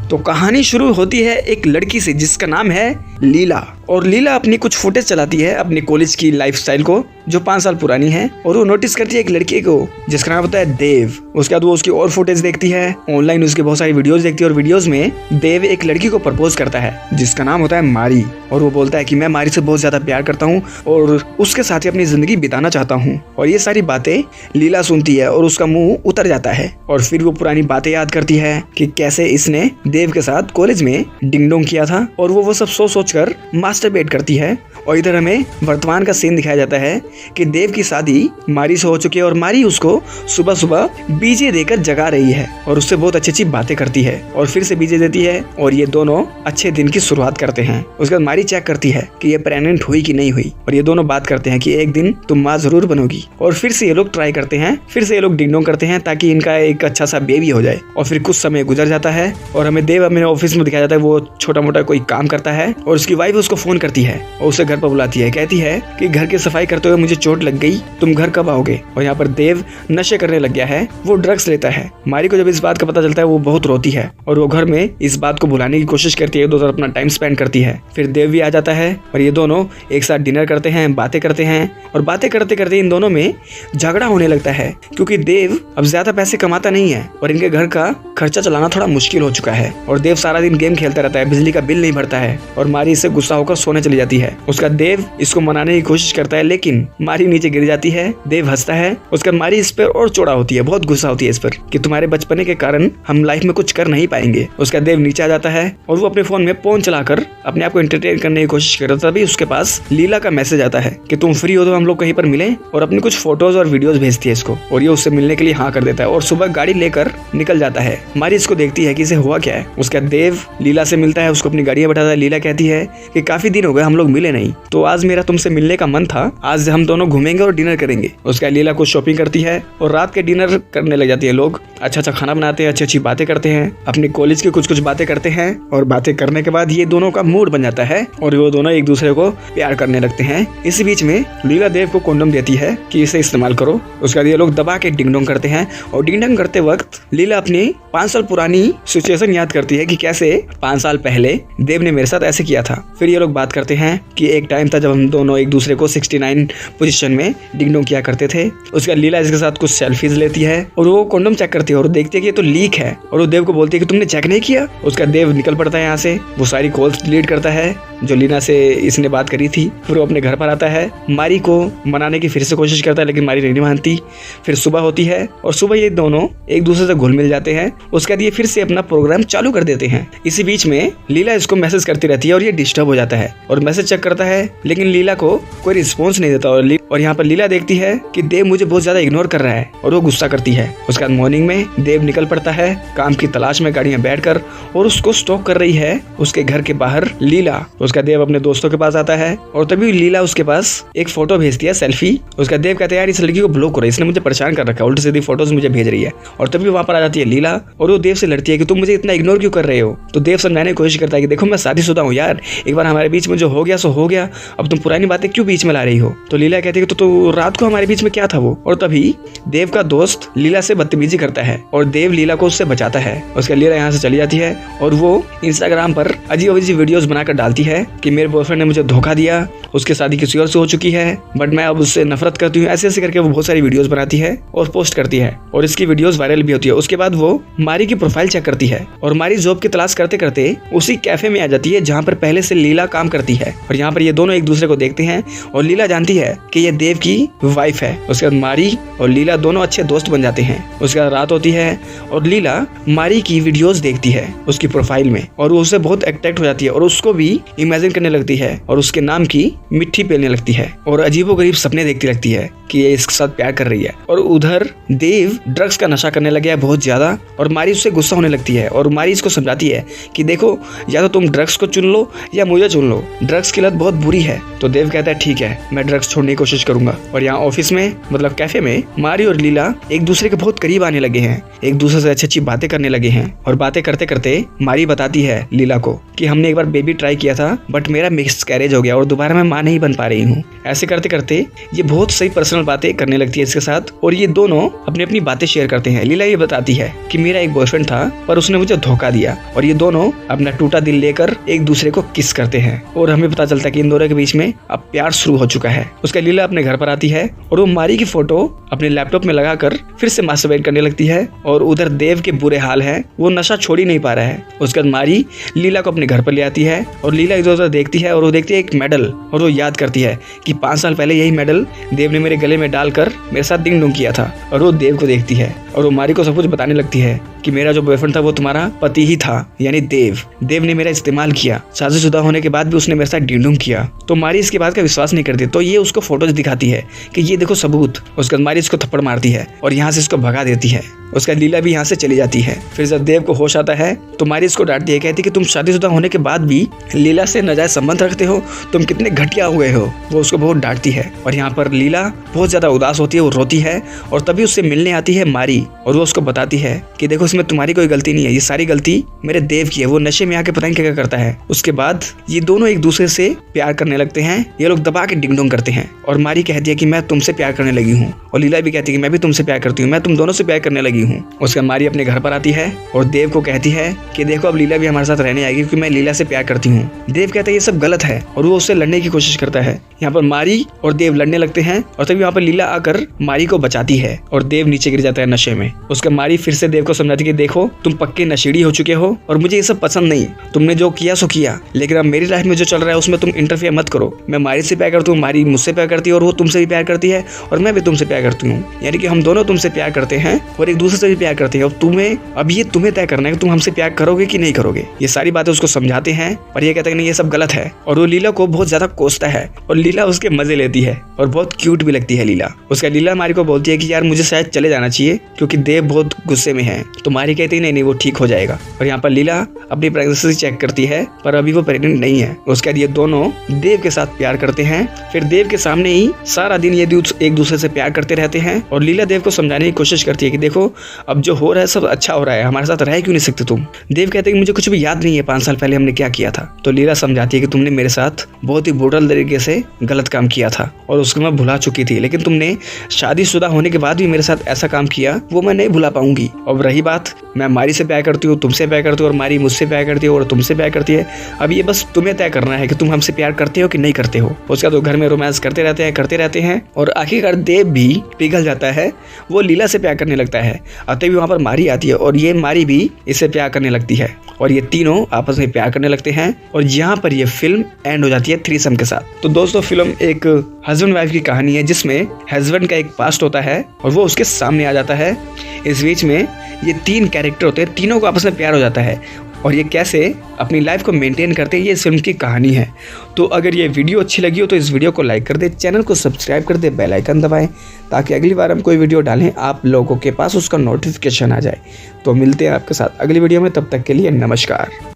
तो कहानी शुरू होती है एक लड़की से जिसका नाम है लीला। और लीला अपनी कुछ फुटेज चलाती है अपने कॉलेज की लाइफस्टाइल को जो 5 साल पुरानी है, और वो नोटिस करती है एक लड़के को जिसका नाम होता है देव। उसके बाद वो उसकी और फुटेज देखती है, ऑनलाइन उसके बहुत सारी वीडियोस देखती है, और वीडियोस में देव एक लड़की को प्रपोज करता है जिसका नाम होता है मारी। और वो बोलता है कि मैं मारी से बहुत ज्यादा प्यार करता हूँ और उसके साथ ही अपनी जिंदगी बिताना चाहता हूँ। और ये सारी बातें लीला सुनती है और उसका मुंह उतर जाता है। और फिर वो पुरानी बातें याद करती है कि कैसे इसने देव के साथ कॉलेज में डिंग डोंग किया था, और वो सब सोच कर मास्टरबेट करती है। और इधर हमें वर्तमान का सीन दिखाया जाता है कि देव की शादी मारी से हो चुकी है और मारी उसको सुबह सुबह बीजे देकर जगा रही है और उससे बहुत अच्छी अच्छी बातें करती है और फिर से बीजे देती है, और ये दोनों अच्छे दिन की शुरुआत करते हैं। उसके बाद मारी चेक करती है कि ये प्रेग्नेंट हुई कि नहीं हुई, और ये दोनों बात करते हैं कि एक दिन तुम माँ जरूर बनोगी। और फिर से ये लोग ट्राई करते हैं, फिर से ये लोग डिंग डोंग करते हैं ताकि इनका एक अच्छा सा बेबी हो जाए। और फिर कुछ समय गुजर जाता है और हमें देव अपने ऑफिस में दिखाया जाता है, वो छोटा मोटा कोई काम करता है और उसकी वाइफ उसको फोन करती है और उसे घर पर बुलाती है। कहती है कि घर की सफाई करते हुए मुझे चोट लग गई, तुम घर कब आओगे। और यहाँ पर देव नशे करने लग गया है, वो ड्रग्स लेता है। मारी को जब इस बात का पता चलता है वो बहुत रोती है और वो घर में इस बात को भुलाने की कोशिश करती है, दो अपना टाइम स्पेंड करती है। फिर देव भी आ जाता है और ये दोनों एक साथ डिनर करते हैं, बातें करते हैं, और बातें करते करते इन दोनों में झगड़ा होने लगता है क्योंकि देव अब ज्यादा पैसे कमाता नहीं है और इनके घर का खर्चा चलाना थोड़ा मुश्किल हो चुका है। और देव सारा दिन गेम खेलता रहता है, बिजली का बिल नहीं भरता है, और मारी इससे गुस्सा होकर सोने चली जाती है। उसका देव इसको मनाने की कोशिश करता है लेकिन मारी नीचे गिर जाती है। देव हंसता है, उसका मारी इस पर और चौड़ा होती है, बहुत गुस्सा होती है इस पर कि तुम्हारे बचपने के कारण हम लाइफ में कुछ कर नहीं पाएंगे। उसका देव नीचे आ जाता है और वो अपने फोन में फोन चलाकर अपने आप को एंटरटेन करने की कोशिश कर रहा था। तभी उसके पास लीला का मैसेज आता है कि तुम फ्री हो तो हम लोग कहीं पर मिलें, और अपनी कुछ फोटोज और वीडियोस भेजती है इसको, और ये उससे मिलने के लिए हाँ कर देता है और सुबह गाड़ी लेकर निकल जाता है। मारी इसको देखती है कि इसे हुआ क्या है। उसका देव लीला से मिलता है, उसको अपनी गाड़ी में बैठाता है। लीला कहती है कि काफी दिन हो गए हम लोग मिले नहीं, तो आज मेरा तुमसे मिलने का मन था, आज हम दोनों घूमेंगे और डिनर करेंगे। उसका लीला कुछ शॉपिंग करती है और रात के डिनर करने लग जाती है। लोग अच्छा अच्छा खाना बनाते हैं, अच्छी अच्छी बातें करते हैं, अपनी कॉलेज की कुछ कुछ बातें करते हैं, और बातें करने के बाद ये दोनों का मूड बन जाता है और वो दोनों एक दूसरे को प्यार करने लगते हैं। इसी बीच में लीला देव को कॉन्डोम देती है कि इसे इस्तेमाल करो। उसका ये लोग दबा के डिंग डोंग करते हैं, और डिंग डोंग करते वक्त लीला अपनी 5 साल पुरानी सिचुएशन याद करती है कि कैसे 5 साल पहले देव ने मेरे साथ ऐसे किया था। फिर ये लोग बात करते हैं कि एक टाइम था जब हम दोनों एक दूसरे को 69 पोजीशन में डिंग डोंग किया करते थे। उसका लीला इसके साथ कुछ सेल्फीज लेती है और वो कॉन्डोम चेक करती है और देखती है कि ये तो लीक है, और वो देव को बोलती है कि तुमने चेक नहीं किया। उसका देव निकल पड़ता है यहाँ से, वो सारी कॉल्स डिलीट करता है जो लीना से इसने बात करी थी। फिर वो अपने घर पर आता है, मारी को मनाने की फिर से कोशिश करता है लेकिन मारी नहीं मानती। फिर सुबह होती है और सुबह ये दोनों एक दूसरे से घुल मिल जाते हैं। उसके बाद ये फिर से अपना प्रोग्राम चालू कर देते हैं। इसी बीच में लीला इसको मैसेज करती रहती है और ये डिस्टर्ब हो जाता है और मैसेज चेक करता है लेकिन लीला को कोई रिस्पॉन्स नहीं देता। और यहाँ पर लीला देखती है कि देव मुझे बहुत ज्यादा इग्नोर कर रहा है और वो गुस्सा करती है। उसके बाद मॉर्निंग में देव निकल पड़ता है काम की तलाश में गाड़ी में बैठकर, और उसको स्टॉक कर रही है उसके घर के बाहर लीला। उसका देव अपने दोस्तों के पास आता है और तभी लीला उसके पास एक फोटो भेजती है सेल्फी। उसका देव कहता है यार इस लड़की को ब्लॉक करो, इसने मुझे परेशान कर रखा है, उल्टी सीधी फोटोज मुझे भेज रही है। और तभी वहां पर आ जाती है लीला और वो देव से लड़ती है कि तुम मुझे इतना इग्नोर क्यों कर रहे हो। तो देव समझाने की कोशिश करता है कि देखो मैं शादीशुदा हूँ यार, एक बार हमारे बीच में जो हो गया सो हो गया, अब तुम पुरानी बातें क्यों बीच में ला रही हो। तो लीला कहती है कि तो रात को हमारे बीच में क्या था वो। और तभी देव का दोस्त लीला से बदतमीजी करता है और देव लीला को उससे बचाता है। उसका लीला यहाँ से चली जाती है और वो इंस्टाग्राम पर अजीब अजीब वीडियोस बनाकर डालती है कि मेरे बॉयफ्रेंड ने मुझे धोखा दिया, उसके शादी किसी और से हो चुकी है, बट मैं अब उससे नफरत करती हूँ। ऐसे ऐसे करके वो बहुत सारी वीडियोस बनाती है और पोस्ट करती है और इसकी वीडियोस वायरल भी होती है। उसके बाद वो मारी की प्रोफाइल चेक करती है और मारी जॉब की तलाश करते करते उसी कैफे में आ जाती है जहाँ पर पहले से लीला काम करती है। और यहाँ पर ये दोनों एक दूसरे को देखते हैं और लीला जानती है कि ये देव की वाइफ है। उसके बाद मारी और लीला दोनों अच्छे दोस्त बन जाते हैं। उसके बाद रात होती है और लीला मारी की वीडियोस देखती है उसकी प्रोफाइल में और वो उससे बहुत अट्रैक्ट हो जाती है और उसको भी इमेजिन करने लगती है और उसके नाम की मिट्टी पेलने लगती है और अजीबोगरीब सपने देखती लगती है कि ये इसके साथ प्यार कर रही है। और उधर देव ड्रग्स का नशा करने लग गया है बहुत ज्यादा और मारी उससे गुस्सा होने लगती है और मारी इसको समझाती है कि देखो या तो तुम ड्रग्स को चुन लो या मुझे चुन लो, ड्रग्स की लत बहुत बुरी है। तो देव कहता है ठीक है मैं ड्रग्स छोड़ने ढूंढने की कोशिश करूंगा। और यहाँ ऑफिस में मतलब कैफे में मारी और लीला एक दूसरे के बहुत करीब आने लगे हैं, एक दूसरे से अच्छी अच्छी बातें करने लगे हैं। और बातें करते करते मारी बताती है लीला को कि हमने एक बार बेबी ट्राई किया था बट मेरा मिसकैरेज हो गया और दोबारा मैं माँ नहीं बन पा रही हूँ। ऐसे करते करते ये बहुत सही पर्सनल बातें करने लगती है इसके साथ और ये दोनों अपनी अपनी बातें शेयर करते हैं। लीला ये बताती है कि मेरा एक बॉयफ्रेंड था पर उसने मुझे धोखा दिया और ये दोनों अपना टूटा दिल लेकर एक दूसरे को किस करते हैं और हमें पता चलता है कि इन दोनों के बीच में अब प्यार शुरू हो चुका है। उसका लीला अपने घर पर आती है और वो मारी की फोटो अपने लैपटॉप में लगाकर फिर से मास्टरबेट करने लगती है और उधर देव के बुरे हाल है, वो नशा छोड़ ही नहीं पा रहा है। उसके बाद मारी लीला को अपने घर पर ले आती है और लीला इधर उधर देखती है और वो देखती है एक मेडल और वो याद करती है कि 5 साल पहले यही मेडल देव ने मेरे गले में डालकर मेरे साथ डिंग डोंग किया था। और वो देव को देखती है और वो मारी को सब कुछ बताने लगती है कि मेरा जो बॉयफ्रेंड था वो तुम्हारा पति ही था, यानी देव ने मेरा इस्तेमाल किया, शादीशुदा होने के बाद भी उसने मेरे साथ डिंग डोंग किया। तो मारी इसके बाद का विश्वास नहीं करती तो ये उसको फोटोज दिखाती है कि ये देखो सबूत। उसके बाद मारी इसको थप्पड़ मारती है और यहाँ से इसको भगा देती है। उसका लीला भी यहाँ से चली जाती है। फिर जब देव को होश आता है तो मारी इसको डांटती है, कहती कि तुम शादीशुदा होने के बाद भी लीला से नाजायज संबंध रखते हो, तुम कितने घटिया हुए हो। वो उसको बहुत डांटती है और यहाँ पर लीला बहुत ज्यादा उदास होती है, वो रोती है और तभी उससे मिलने आती है मारी और वो उसको बताती है कि देखो इसमें तुम्हारी कोई गलती नहीं है, ये सारी गलती मेरे देव की है, वो नशे में आके पता नहीं क्या करता है। उसके बाद ये दोनों एक दूसरे से प्यार करने लगते हैं, ये लोग दबा के डिंग डोंग करते हैं और मारी कहती है कि मैं तुमसे प्यार करने लगी हूँ और लीला भी कहती है कि मैं भी तुमसे प्यार करती हूँ, मैं तुम दोनों से प्यार करने लगी हूँ। उसके मारी अपने घर पर आती है और देव को कहती है कि देखो अब लीला भी हमारे साथ रहने आएगी क्योंकि मैं लीला से प्यार करती हूँ। देव कहता है ये सब गलत है और वो उससे लड़ने की कोशिश करता है। यहाँ पर मारी और देव लड़ने लगते हैं और तभी वहाँ पर लीला आकर मारी को बचाती है और देव नीचे गिर जाता है नशे में। उसका मारी फिर से देव को समझाती है कि देखो तुम पक्के नशेड़ी हो चुके हो और मुझे ये सब पसंद नहीं, तुमने जो किया सो किया, लेकिन अब मेरी लाइफ में जो चल रहा है उसमें तुम इंटरफेयर मत करो। मैं मारी से प्यार करती हूँ, मारी मुझसे प्यार करती है और वो तुमसे भी प्यार करती है और मैं भी तुमसे प्यार करती हूँ, यानी कि हम दोनों तुमसे प्यार करते हैं और एक दूसरे से भी प्यार करते हैं। अब ये तुम्हें तय करना है कि तुम हमसे प्यार करोगे कि नहीं करोगे। ये सारी बातें उसको समझाते हैं पर ये कहता है नहीं ये सब गलत है और वो लीला को बहुत ज्यादा कोसता है और लीला उसके मजे लेती है और बहुत क्यूट भी लगती है लीला। उसका लीला मारी को बोलती है कि यार मुझे शायद चले जाना चाहिए क्योंकि देव बहुत गुस्से में है। तो मारी कहती है नहीं वो ठीक हो जाएगा। और यहाँ पर लीला अपनी प्रेगनेंसी चेक करती है पर अभी वो प्रेग्नेंट नहीं है। उसके बाद ये दोनों देव के साथ प्यार करते हैं। फिर देव के सामने ही सारा दिन ये एक दूसरे से प्यार करते रहते हैं और लीला देव को समझाने की कोशिश करती है कि देखो अब जो हो रहा है सब अच्छा हो रहा है, हमारे साथ रह क्यों नहीं सकते तुम। देव कहते हैं कि मुझे कुछ भी याद नहीं है 5 साल पहले हमने क्या किया था। तो लीला समझाती है कि तुमने मेरे साथ बहुत ही ब्रूटल तरीके से गलत काम किया था और उसको मैं भुला चुकी थी, लेकिन तुमने शादीशुदा होने के बाद भी मेरे साथ ऐसा काम किया वो मैं नहीं भुला पाऊंगी। अब रही बात मैं मारी से प्यार करती हूँ, तुमसे प्यार करती हूँ और मारी मुझसे प्यार करती है और तुमसे प्यार करती है। अब ये बस तुम्हें तय करना है कि तुम हमसे प्यार करते हो कि नहीं करते हो। उसके बाद घर में रोमांस करते रहते हैं और आखिरकार देव भी पिघल जाता है, वो लीला से प्यार करने लगता है। तभी वहाँ पर मारी आती है और ये मारी भी इससे प्यार करने लगती है और ये तीनों आपस में प्यार करने लगते हैं और यहाँ पर ये फिल्म एंड हो जाती है थ्रीसम के साथ। तो दोस्तों फिल्म एक हस्बैंड वाइफ की कहानी है जिसमें हस्बैंड का एक पास्ट होता है और वो उसके सामने आ जाता है। इस बीच में ये 3 कैरेक्टर होते हैं, तीनों को आपस में प्यार हो जाता है और ये कैसे अपनी लाइफ को मेंटेन करते हैं ये इस फिल्म की कहानी है। तो अगर ये वीडियो अच्छी लगी हो तो इस वीडियो को लाइक कर दे, चैनल को सब्सक्राइब कर दे, बेल आइकन दबाएं ताकि अगली बार हम कोई वीडियो डालें आप लोगों के पास उसका नोटिफिकेशन आ जाए। तो मिलते हैं आपके साथ अगली वीडियो में, तब तक के लिए नमस्कार।